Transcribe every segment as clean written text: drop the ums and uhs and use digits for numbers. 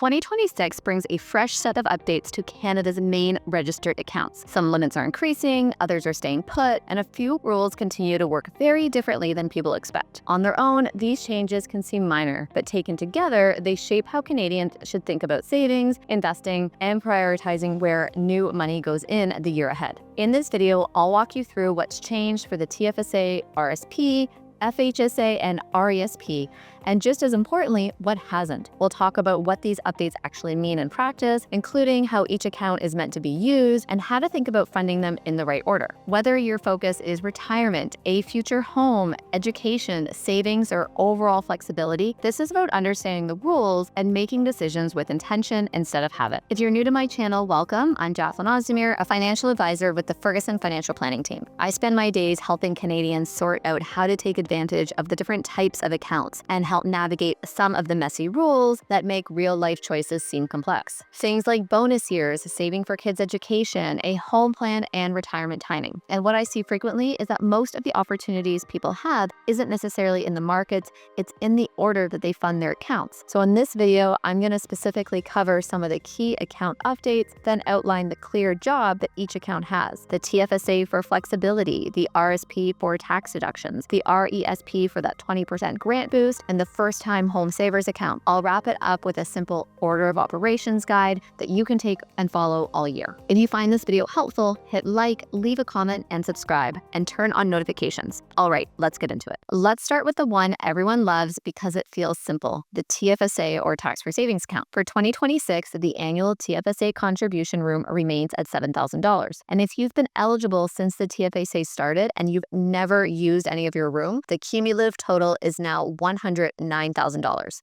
2026 brings a fresh set of updates to Canada's main registered accounts. Some limits are increasing, others are staying put, and a few rules continue to work very differently than people expect. On their own, these changes can seem minor, but taken together, they shape how Canadians should think about savings, investing, and prioritizing where new money goes in the year ahead. In this video, I'll walk you through what's changed for the TFSA, RSP, FHSA, and RESP, and just as importantly, what hasn't. We'll talk about what these updates actually mean in practice, including how each account is meant to be used and how to think about funding them in the right order. Whether your focus is retirement, a future home, education, savings, or overall flexibility, this is about understanding the rules and making decisions with intention instead of habit. If you're new to my channel, welcome. I'm Jacqueline Ozdemir, a financial advisor with the Ferguson Financial Planning Team. I spend my days helping Canadians sort out how to take advantage of the different types of accounts and help navigate some of the messy rules that make real-life choices seem complex. Things like bonus years, saving for kids' education, a home plan, and retirement timing. And what I see frequently is that most of the opportunities people have isn't necessarily in the markets, it's in the order that they fund their accounts. So in this video, I'm going to specifically cover some of the key account updates, then outline the clear job that each account has. The TFSA for flexibility, the RSP for tax deductions, the RESP for that 20% grant boost, and the first-time home savers account. I'll wrap it up with a simple order of operations guide that you can take and follow all year. If you find this video helpful, hit like, leave a comment, and subscribe, and turn on notifications. All right, let's get into it. Let's start with the one everyone loves because it feels simple, the TFSA or tax-free savings account. For 2026, the annual TFSA contribution room remains at $7,000. And if you've been eligible since the TFSA started and you've never used any of your room, the cumulative total is now $109,000.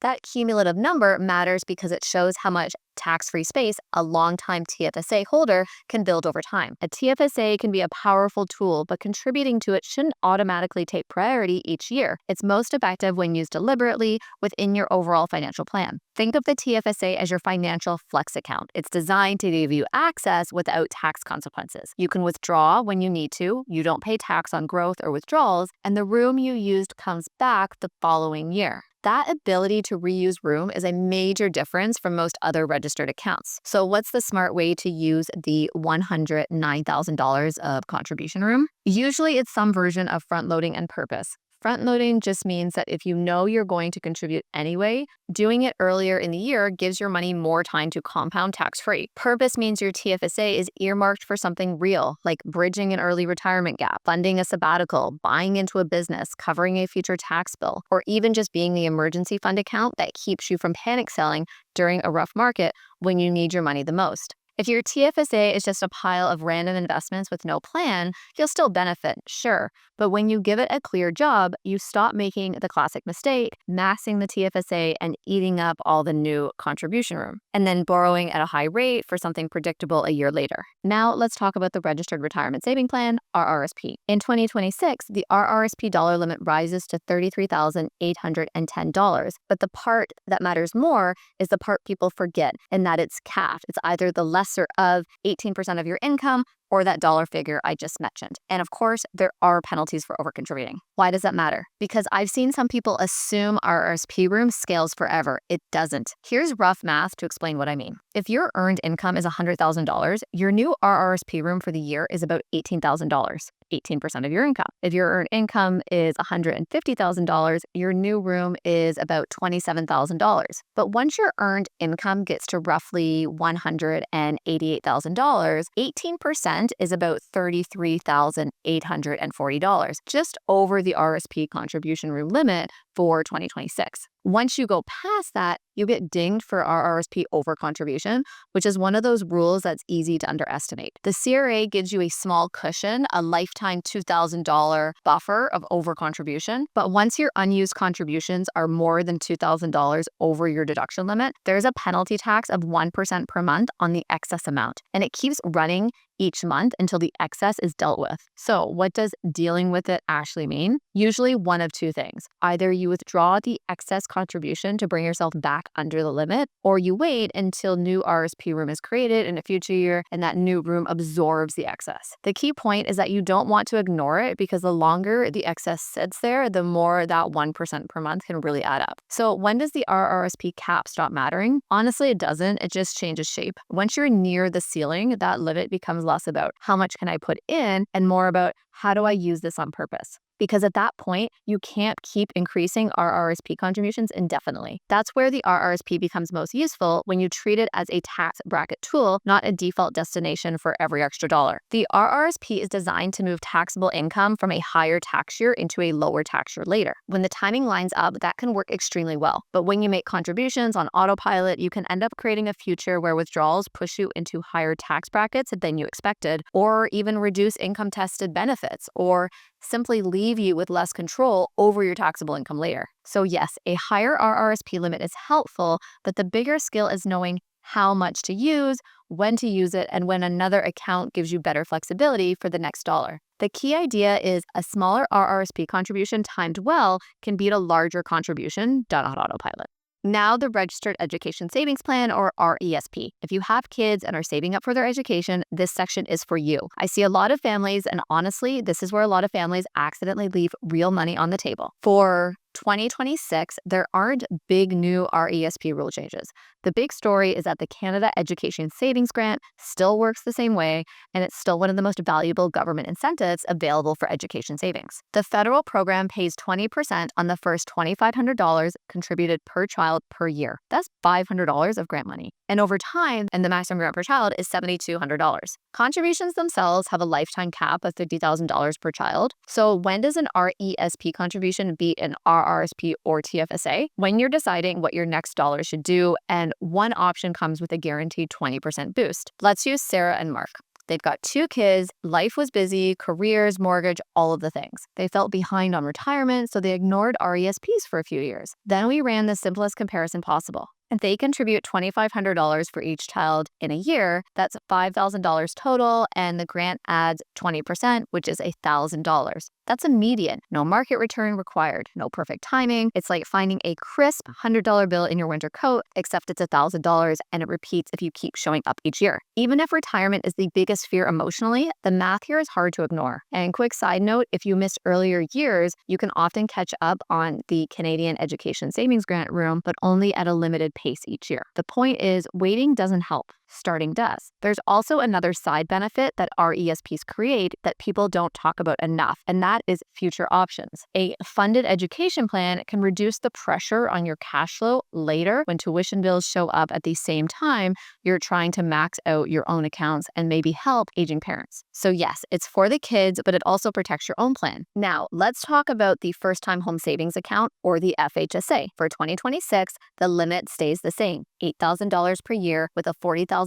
That cumulative number matters because it shows how much tax-free space a longtime TFSA holder can build over time. A TFSA can be a powerful tool, but contributing to it shouldn't automatically take priority each year. It's most effective when used deliberately within your overall financial plan. Think of the TFSA as your financial flex account. It's designed to give you access without tax consequences. You can withdraw when you need to, you don't pay tax on growth or withdrawals, and the room you used comes back the following year. That ability to reuse room is a major difference from most other registered accounts. So what's the smart way to use the $109,000 of contribution room? Usually it's some version of front loading and purpose. Front loading just means that if you know you're going to contribute anyway, doing it earlier in the year gives your money more time to compound tax-free. Purpose means your TFSA is earmarked for something real, like bridging an early retirement gap, funding a sabbatical, buying into a business, covering a future tax bill, or even just being the emergency fund account that keeps you from panic selling during a rough market when you need your money the most. If your TFSA is just a pile of random investments with no plan, you'll still benefit, sure. But when you give it a clear job, you stop making the classic mistake, maxing the TFSA and eating up all the new contribution room, and then borrowing at a high rate for something predictable a year later. Now let's talk about the Registered Retirement Saving Plan, RRSP. In 2026, the RRSP dollar limit rises to $33,810. But the part that matters more is the part people forget, and that it's capped. It's either the lesser of 18% of your income or that dollar figure I just mentioned. And of course, there are penalties for overcontributing. Why does that matter? Because I've seen some people assume RRSP room scales forever. It doesn't. Here's rough math to explain what I mean. If your earned income is $100,000, your new RRSP room for the year is about $18,000. 18% of your income. If your earned income is $150,000, your new room is about $27,000. But once your earned income gets to roughly $188,000, 18% is about $33,840, just over the RSP contribution room limit for 2026. Once you go past that, you get dinged for RRSP overcontribution, which is one of those rules that's easy to underestimate. The CRA gives you a small cushion, a lifetime $2,000 buffer of overcontribution, but once your unused contributions are more than $2,000 over your deduction limit, there's a penalty tax of 1% per month on the excess amount, and it keeps running each month until the excess is dealt with. So what does dealing with it actually mean? Usually one of two things. Either you withdraw the excess contribution to bring yourself back under the limit, or you wait until new RSP room is created in a future year and that new room absorbs the excess. The key point is that you don't want to ignore it, because the longer the excess sits there, the more that 1% per month can really add up. So when does the RRSP cap stop mattering? Honestly, it doesn't. It just changes shape. Once you're near the ceiling, that limit becomes less about how much can I put in and more about how do I use this on purpose. Because at that point, you can't keep increasing RRSP contributions indefinitely. That's where the RRSP becomes most useful, when you treat it as a tax bracket tool, not a default destination for every extra dollar. The RRSP is designed to move taxable income from a higher tax year into a lower tax year later. When the timing lines up, that can work extremely well. But when you make contributions on autopilot, you can end up creating a future where withdrawals push you into higher tax brackets than you expected, or even reduce income tested benefits, or simply leave you with less control over your taxable income later. So yes, a higher RRSP limit is helpful, but the bigger skill is knowing how much to use, when to use it, and when another account gives you better flexibility for the next dollar. The key idea is a smaller RRSP contribution timed well can beat a larger contribution done on autopilot. Now, the Registered Education Savings Plan, or RESP. If you have kids and are saving up for their education, this section is for you. I see a lot of families, and honestly, this is where a lot of families accidentally leave real money on the table. For 2026, there aren't big new RESP rule changes. The big story is that the Canada Education Savings Grant still works the same way, and it's still one of the most valuable government incentives available for education savings. The federal program pays 20% on the first $2,500 contributed per child per year. That's $500 of grant money. And over time, and the maximum grant per child is $7,200. Contributions themselves have a lifetime cap of $50,000 per child. So when does an RESP contribution beat an RRSP or TFSA? When you're deciding what your next dollar should do, and one option comes with a guaranteed 20% boost. Let's use Sarah and Mark. They've got 2 kids, life was busy, careers, mortgage, all of the things. They felt behind on retirement, so they ignored RESPs for a few years. Then we ran the simplest comparison possible. If they contribute $2,500 for each child in a year, that's $5,000 total, and the grant adds 20%, which is $1,000. That's a median. No market return required. No perfect timing. It's like finding a crisp $100 bill in your winter coat, except it's $1,000 and it repeats if you keep showing up each year. Even if retirement is the biggest fear emotionally, the math here is hard to ignore. And quick side note, if you missed earlier years, you can often catch up on the Canadian Education Savings Grant room, but only at a limited pace each year. The point is, waiting doesn't help. Starting does. There's also another side benefit that RESPs create that people don't talk about enough, and that is future options. A funded education plan can reduce the pressure on your cash flow later when tuition bills show up at the same time you're trying to max out your own accounts and maybe help aging parents. So yes, it's for the kids, but it also protects your own plan. Now, let's talk about the first-time home savings account, or the FHSA. For 2026, the limit stays the same, $8,000 per year with a $40,000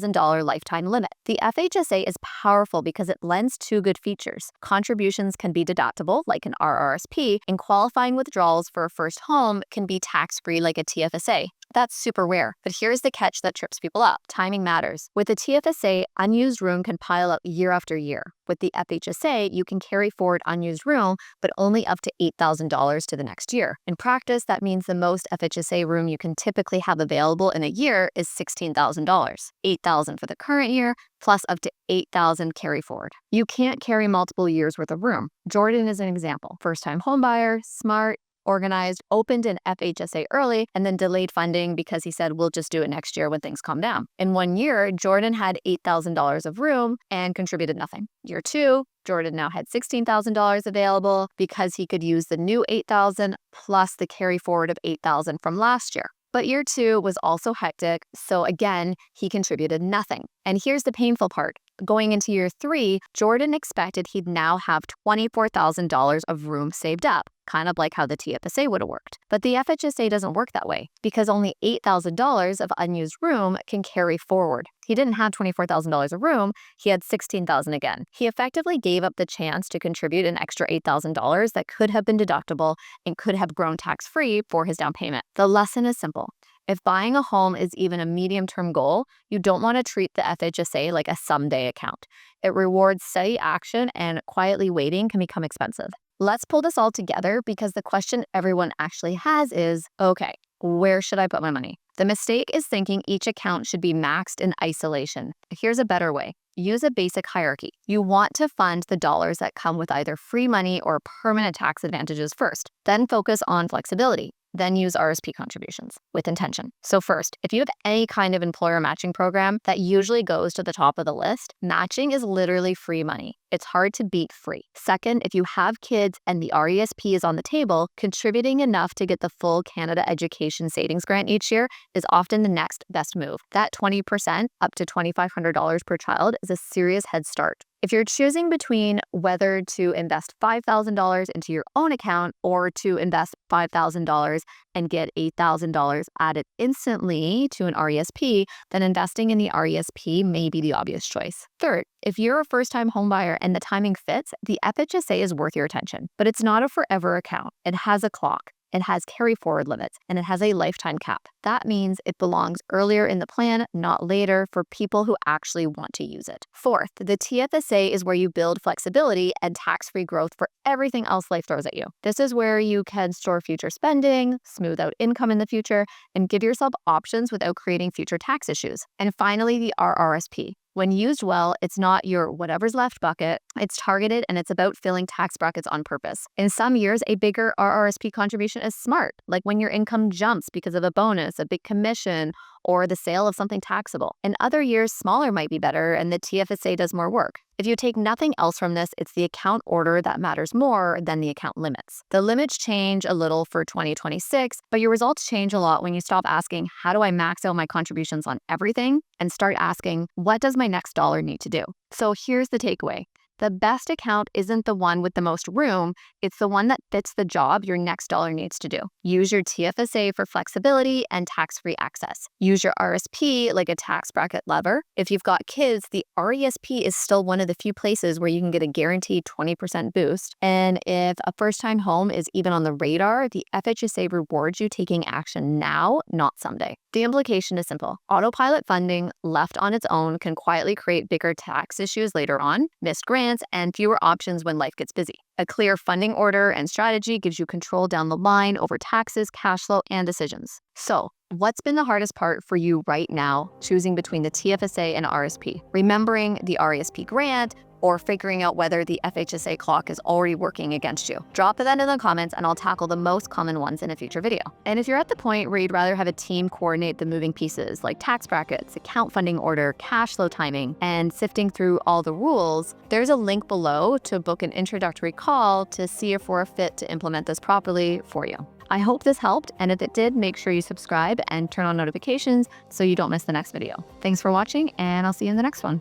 lifetime limit. The FHSA is powerful because it lends 2 good features. Contributions can be deductible, like an RRSP, and qualifying withdrawals for a first home can be tax-free, like a TFSA. That's super rare. But here's the catch that trips people up. Timing matters. With the TFSA, unused room can pile up year after year. With the FHSA, you can carry forward unused room, but only up to $8,000 to the next year. In practice, that means the most FHSA room you can typically have available in a year is $16,000. $8,000 for the current year, plus up to $8,000 carry forward. You can't carry multiple years worth of room. Jordan is an example. First-time homebuyer, smart, organized, opened an FHSA early, and then delayed funding because he said, we'll just do it next year when things calm down. In 1 year, Jordan had $8,000 of room and contributed nothing. Year 2, Jordan now had $16,000 available because he could use the new $8,000 plus the carry forward of $8,000 from last year. But year 2 was also hectic, so again, he contributed nothing. And here's the painful part. Going into year 3, Jordan expected he'd now have $24,000 of room saved up, kind of like how the TFSA would have worked. But the FHSA doesn't work that way, because only $8,000 of unused room can carry forward. He didn't have $24,000 of room, he had $16,000 again. He effectively gave up the chance to contribute an extra $8,000 that could have been deductible and could have grown tax-free for his down payment. The lesson is simple. If buying a home is even a medium-term goal, you don't want to treat the FHSA like a someday account. It rewards steady action, and quietly waiting can become expensive. Let's pull this all together because the question everyone actually has is, okay, where should I put my money? The mistake is thinking each account should be maxed in isolation. Here's a better way. Use a basic hierarchy. You want to fund the dollars that come with either free money or permanent tax advantages first. Then focus on flexibility. Then use RSP contributions with intention. So first, if you have any kind of employer matching program, that usually goes to the top of the list. Matching is literally free money. It's hard to beat free. Second, if you have kids and the RESP is on the table, contributing enough to get the full Canada Education Savings Grant each year is often the next best move. That 20% up to $2,500 per child is a serious head start. If you're choosing between whether to invest $5,000 into your own account or to invest $5,000 and get $8,000 added instantly to an RESP, then investing in the RESP may be the obvious choice. Third, if you're a first-time homebuyer and the timing fits, the FHSA is worth your attention. But it's not a forever account. It has a clock. It has carry-forward limits, and it has a lifetime cap. That means it belongs earlier in the plan, not later, for people who actually want to use it. Fourth, the TFSA is where you build flexibility and tax-free growth for everything else life throws at you. This is where you can store future spending, smooth out income in the future, and give yourself options without creating future tax issues. And finally, the RRSP. When used well, it's not your whatever's left bucket. It's targeted, and it's about filling tax brackets on purpose. In some years, a bigger RRSP contribution is smart, like when your income jumps because of a bonus, a big commission, or the sale of something taxable. In other years, smaller might be better, and the TFSA does more work. If you take nothing else from this, it's the account order that matters more than the account limits. The limits change a little for 2026, but your results change a lot when you stop asking, how do I max out my contributions on everything? And start asking, what does my next dollar need to do? So here's the takeaway. The best account isn't the one with the most room, it's the one that fits the job your next dollar needs to do. Use your TFSA for flexibility and tax-free access. Use your RSP like a tax bracket lever. If you've got kids, the RESP is still one of the few places where you can get a guaranteed 20% boost. And if a first-time home is even on the radar, the FHSA rewards you taking action now, not someday. The implication is simple. Autopilot funding, left on its own, can quietly create bigger tax issues later on, missed grants, and fewer options when life gets busy. A clear funding order and strategy gives you control down the line over taxes, cash flow, and decisions. So, what's been the hardest part for you right now, choosing between the TFSA and RSP? Remembering the RESP grant, or figuring out whether the FHSA clock is already working against you? Drop that in the comments and I'll tackle the most common ones in a future video. And if you're at the point where you'd rather have a team coordinate the moving pieces like tax brackets, account funding order, cash flow timing, and sifting through all the rules, there's a link below to book an introductory call to see if we're a fit to implement this properly for you. I hope this helped, and if it did, make sure you subscribe and turn on notifications so you don't miss the next video. Thanks for watching, and I'll see you in the next one.